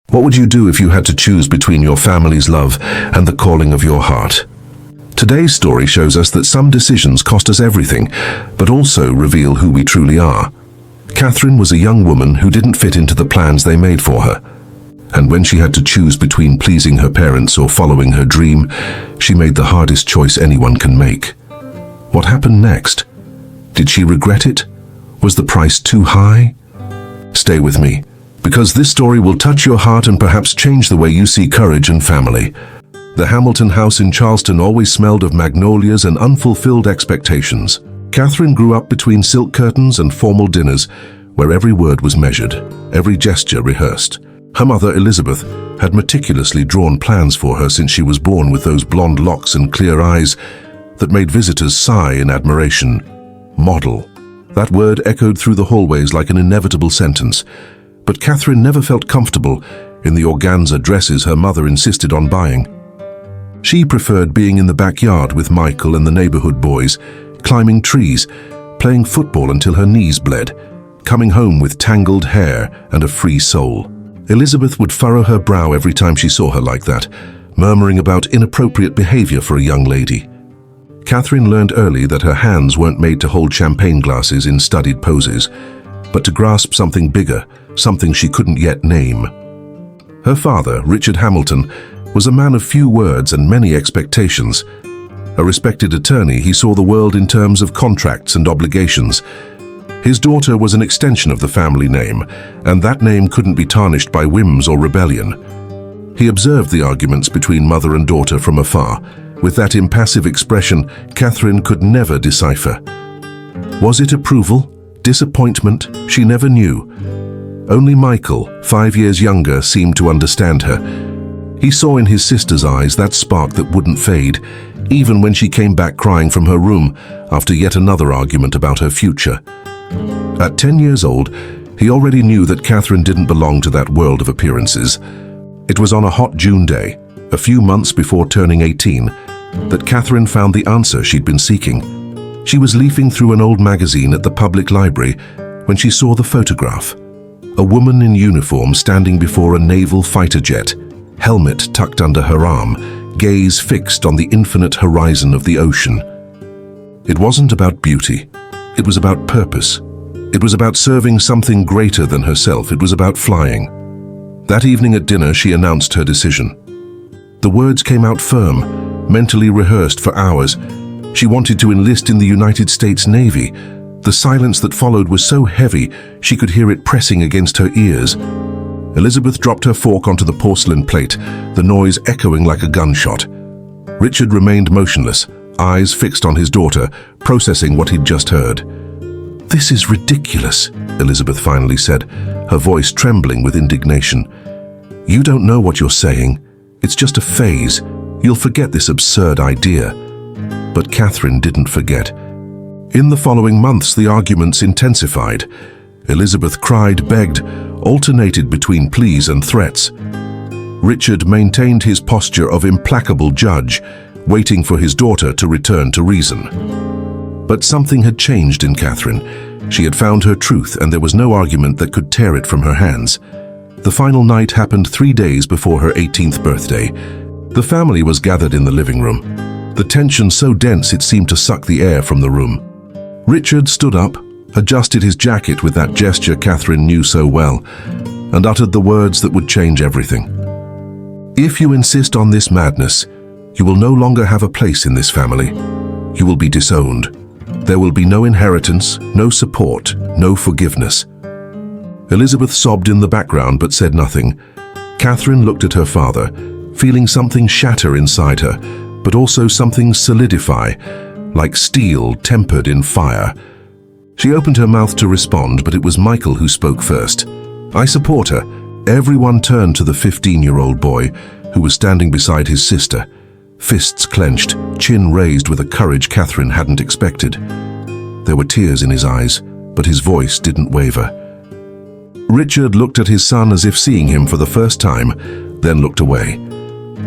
What would you do if you had to choose between your family's love and the calling of your heart? Today's story shows us that some decisions cost us everything, but also reveal who we truly are. Katherine was a young woman who didn't fit into the plans they made for her. And when she had to choose between pleasing her parents or following her dream, she made the hardest choice anyone can make. What happened next? Did she regret it? Was the price too high? Stay with me, because this story will touch your heart and perhaps change the way you see courage and family. The Hamilton house in Charleston always smelled of magnolias and unfulfilled expectations. Katherine grew up between silk curtains and formal dinners, where every word was measured, every gesture rehearsed. Her mother, Elizabeth, had meticulously drawn plans for her since she was born, with those blonde locks and clear eyes that made visitors sigh in admiration. Model. That word echoed through the hallways like an inevitable sentence. But Katherine never felt comfortable in the organza dresses her mother insisted on buying. She preferred being in the backyard with Michael and the neighborhood boys, climbing trees, playing football until her knees bled, coming home with tangled hair and a free soul. Elizabeth would furrow her brow every time she saw her like that, murmuring about inappropriate behavior for a young lady. Katherine learned early that her hands weren't made to hold champagne glasses in studied poses, but to grasp something bigger, something she couldn't yet name. Her father, Richard Hamilton, was a man of few words and many expectations. A respected attorney, he saw the world in terms of contracts and obligations. His daughter was an extension of the family name, and that name couldn't be tarnished by whims or rebellion. He observed the arguments between mother and daughter from afar. With that impassive expression, Katherine could never decipher. Was it approval? Disappointment? She never knew. Only Michael, 5 years younger, seemed to understand her. He saw in his sister's eyes that spark that wouldn't fade, even when she came back crying from her room after yet another argument about her future. At 10 years old, he already knew that Katherine didn't belong to that world of appearances. It was on a hot June day, a few months before turning 18, that Katherine found the answer she'd been seeking. She was leafing through an old magazine at the public library when she saw the photograph. A woman in uniform standing before a naval fighter jet, helmet tucked under her arm, gaze fixed on the infinite horizon of the ocean. It wasn't about beauty. It was about purpose. It was about serving something greater than herself. It was about flying. That evening at dinner, she announced her decision. The words came out firm, mentally rehearsed for hours. She wanted to enlist in the United States Navy. The silence that followed was so heavy, she could hear it pressing against her ears. Elizabeth dropped her fork onto the porcelain plate, the noise echoing like a gunshot. Richard remained motionless, eyes fixed on his daughter, processing what he'd just heard. "This is ridiculous," Elizabeth finally said, her voice trembling with indignation. "You don't know what you're saying. It's just a phase. You'll forget this absurd idea." But Katherine didn't forget. In the following months, the arguments intensified. Elizabeth cried, begged, alternated between pleas and threats. Richard maintained his posture of implacable judge, waiting for his daughter to return to reason. But something had changed in Katherine. She had found her truth, and there was no argument that could tear it from her hands. The final night happened 3 days before her 18th birthday. The family was gathered in the living room, the tension so dense it seemed to suck the air from the room. Richard stood up, adjusted his jacket with that gesture Katherine knew so well, and uttered the words that would change everything. "If you insist on this madness, you will no longer have a place in this family. You will be disowned. There will be no inheritance, no support, no forgiveness." Elizabeth sobbed in the background but said nothing. Katherine looked at her father, feeling something shatter inside her, but also something solidify, like steel tempered in fire. She opened her mouth to respond, but it was Michael who spoke first. "I support her." Everyone turned to the 15-year-old boy who was standing beside his sister, fists clenched, chin raised with a courage Katherine hadn't expected. There were tears in his eyes, but his voice didn't waver. Richard looked at his son as if seeing him for the first time, then looked away.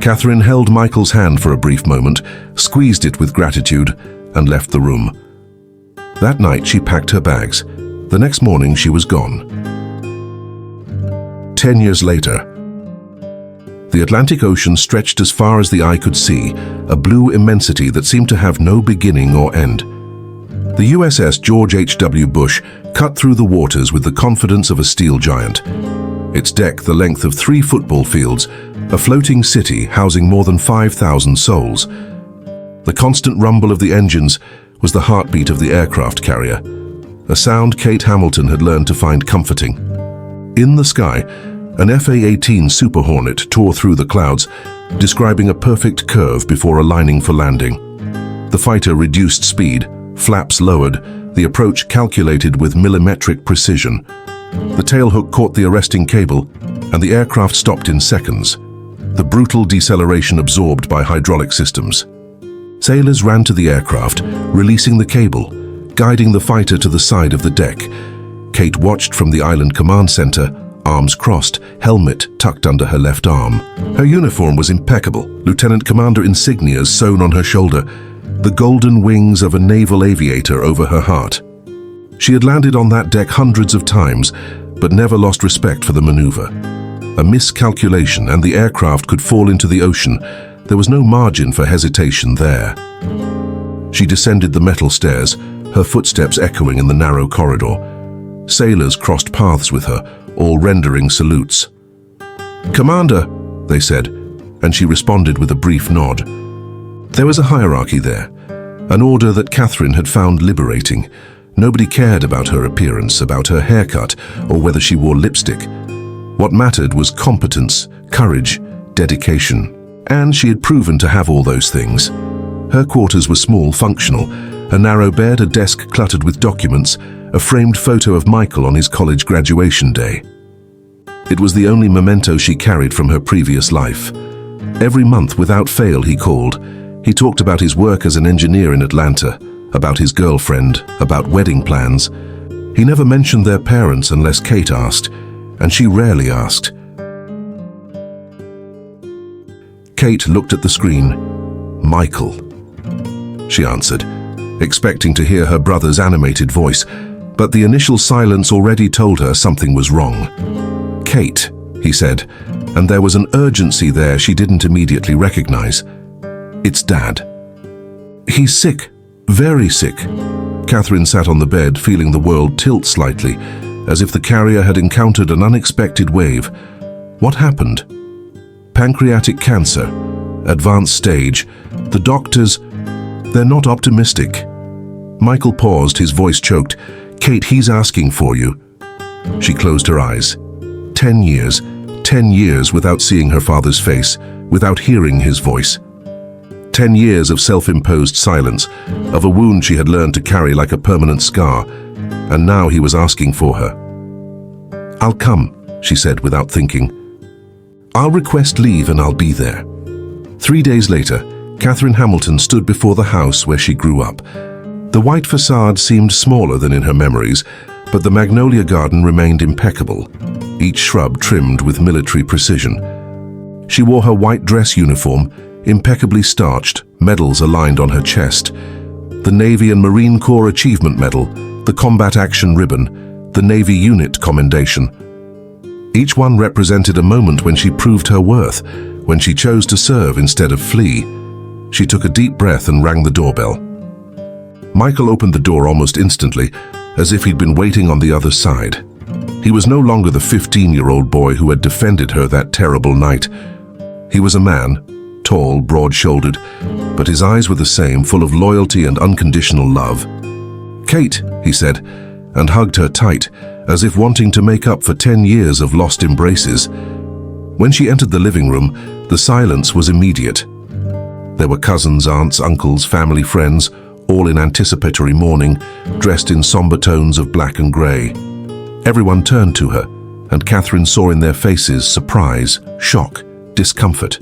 Katherine held Michael's hand for a brief moment, squeezed it with gratitude, and left the room. That night she packed her bags. The next morning she was gone. 10 years later, The Atlantic Ocean stretched as far as the eye could see, a blue immensity that seemed to have no beginning or end. The USS George H.W. Bush cut through the waters with the confidence of a steel giant. Its deck the length of 3 football fields, a floating city housing more than 5,000 souls. The constant rumble of the engines was the heartbeat of the aircraft carrier, a sound Kate Hamilton had learned to find comforting. In the sky, an F/A-18 Super Hornet tore through the clouds, describing a perfect curve before aligning for landing. The fighter reduced speed, flaps lowered, the approach calculated with millimetric precision. The tailhook caught the arresting cable, and the aircraft stopped in seconds, the brutal deceleration absorbed by hydraulic systems. Sailors ran to the aircraft, releasing the cable, guiding the fighter to the side of the deck. Kate watched from the island command center, arms crossed, helmet tucked under her left arm. Her uniform was impeccable, Lieutenant Commander insignias sewn on her shoulder, the golden wings of a Naval Aviator over her heart. She had landed on that deck hundreds of times, but never lost respect for the maneuver. A miscalculation and the aircraft could fall into the ocean. There was no margin for hesitation there. She descended the metal stairs, her footsteps echoing in the narrow corridor. Sailors crossed paths with her, all rendering salutes. "Commander," they said, and she responded with a brief nod. There was a hierarchy there, an order that Katherine had found liberating. Nobody cared about her appearance, about her haircut, or whether she wore lipstick. What mattered was competence, courage, dedication, and she had proven to have all those things. Her quarters were small, functional, a narrow bed, a desk cluttered with documents, a framed photo of Michael on his college graduation day. It was the only memento she carried from her previous life. Every month, without fail, he called. He talked about his work as an engineer in Atlanta, about his girlfriend, about wedding plans. He never mentioned their parents unless Kate asked, and she rarely asked. Kate looked at the screen. "Michael," she answered, expecting to hear her brother's animated voice, but the initial silence already told her something was wrong. "Kate," he said, and there was an urgency there she didn't immediately recognize. "It's Dad. He's sick, very sick." Katherine sat on the bed, feeling the world tilt slightly, as if the carrier had encountered an unexpected wave. What happened? Pancreatic cancer, advanced stage. The doctors, they're not optimistic. Michael paused, his voice choked. "Kate, he's asking for you." She closed her eyes. 10 years without seeing her father's face, without hearing his voice. 10 years of self-imposed silence, of a wound she had learned to carry like a permanent scar, and now he was asking for her. "I'll come," she said without thinking. "I'll request leave and I'll be there." 3 days later, Katherine Hamilton stood before the house where she grew up. The white facade seemed smaller than in her memories, but the magnolia garden remained impeccable, each shrub trimmed with military precision. She wore her white dress uniform, impeccably starched, medals aligned on her chest. The Navy and Marine Corps Achievement Medal, the Combat Action Ribbon, the Navy Unit Commendation. Each one represented a moment when she proved her worth, when she chose to serve instead of flee. She took a deep breath and rang the doorbell. Michael opened the door almost instantly, as if he'd been waiting on the other side. He was no longer the 15-year-old boy who had defended her that terrible night. He was a man, tall, broad-shouldered, but his eyes were the same, full of loyalty and unconditional love. "Kate," he said, and hugged her tight, as if wanting to make up for 10 years of lost embraces. When she entered the living room, the silence was immediate. There were cousins, aunts, uncles, family, friends, all in anticipatory mourning, dressed in somber tones of black and grey. Everyone turned to her, and Katherine saw in their faces surprise, shock, discomfort.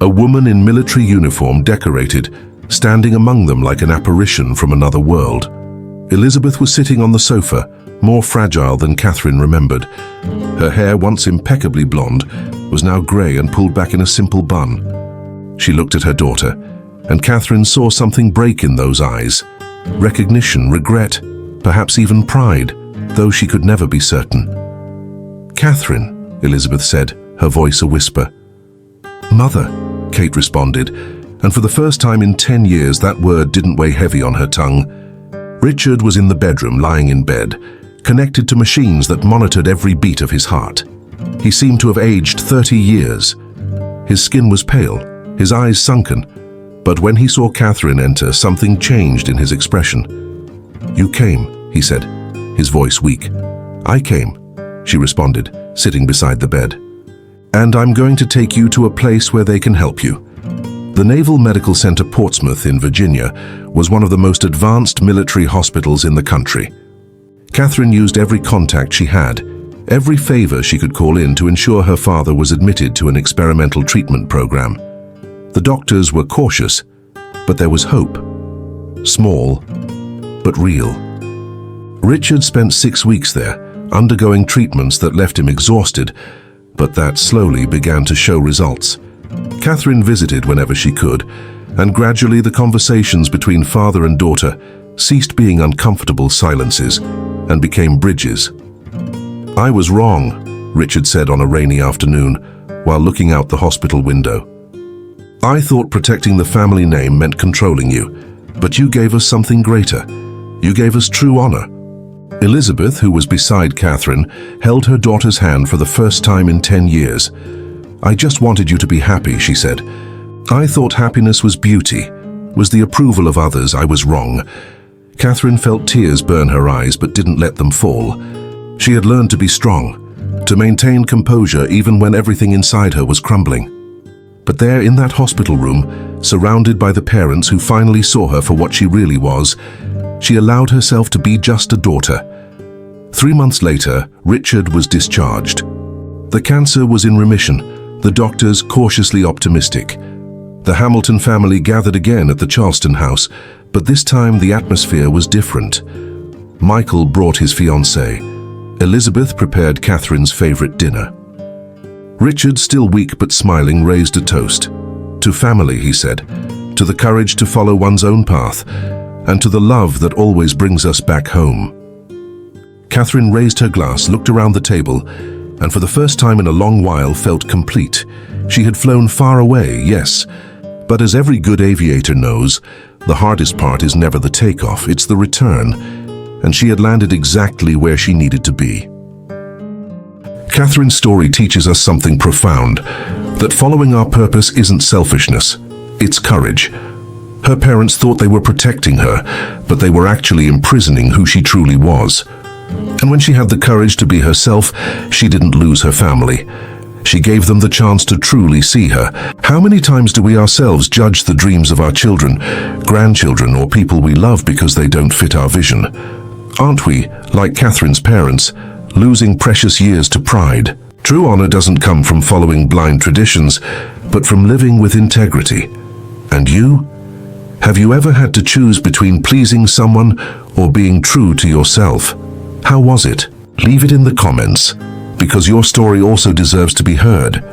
A woman in military uniform, decorated, standing among them like an apparition from another world. Elizabeth was sitting on the sofa, more fragile than Katherine remembered. Her hair, once impeccably blonde, was now grey and pulled back in a simple bun. She looked at her daughter, and Katherine saw something break in those eyes. Recognition, regret, perhaps even pride, though she could never be certain. "Katherine," Elizabeth said, her voice a whisper. "Mother," Kate responded, and for the first time in 10 years that word didn't weigh heavy on her tongue. Richard was in the bedroom, lying in bed, connected to machines that monitored every beat of his heart. He seemed to have aged 30 years. His skin was pale, his eyes sunken, but when he saw Katherine enter, something changed in his expression. "You came," he said, his voice weak. "I came," she responded, sitting beside the bed. "And I'm going to take you to a place where they can help you." The Naval Medical Center Portsmouth in Virginia was one of the most advanced military hospitals in the country. Katherine used every contact she had, every favor she could call in to ensure her father was admitted to an experimental treatment program. The doctors were cautious, but there was hope. Small, but real. Richard spent 6 weeks there, undergoing treatments that left him exhausted, but that slowly began to show results. Katherine visited whenever she could, and gradually the conversations between father and daughter ceased being uncomfortable silences and became bridges. "I was wrong," Richard said on a rainy afternoon while looking out the hospital window. "I thought protecting the family name meant controlling you, but you gave us something greater. You gave us true honor." Elizabeth, who was beside Katherine, held her daughter's hand for the first time in 10 years. "I just wanted you to be happy," she said. "I thought happiness was beauty, was the approval of others. I was wrong." Katherine felt tears burn her eyes but didn't let them fall. She had learned to be strong, to maintain composure even when everything inside her was crumbling. But there in that hospital room, surrounded by the parents who finally saw her for what she really was, she allowed herself to be just a daughter. 3 months later, Richard was discharged. The cancer was in remission, the doctors cautiously optimistic. The Hamilton family gathered again at the Charleston house, but this time the atmosphere was different. Michael brought his fiancée. Elizabeth prepared Katherine's favorite dinner. Richard, still weak but smiling, raised a toast. "To family," he said, "to the courage to follow one's own path, and to the love that always brings us back home." Katherine raised her glass, looked around the table, and for the first time in a long while felt complete. She had flown far away, yes, but as every good aviator knows, the hardest part is never the takeoff, it's the return, and she had landed exactly where she needed to be. Katherine's story teaches us something profound, that following our purpose isn't selfishness, it's courage. Her parents thought they were protecting her, but they were actually imprisoning who she truly was. And when she had the courage to be herself, she didn't lose her family. She gave them the chance to truly see her. How many times do we ourselves judge the dreams of our children, grandchildren, or people we love because they don't fit our vision? Aren't we, like Katherine's parents, losing precious years to pride? True honor doesn't come from following blind traditions, but from living with integrity. And you? Have you ever had to choose between pleasing someone or being true to yourself? How was it? Leave it in the comments, because your story also deserves to be heard.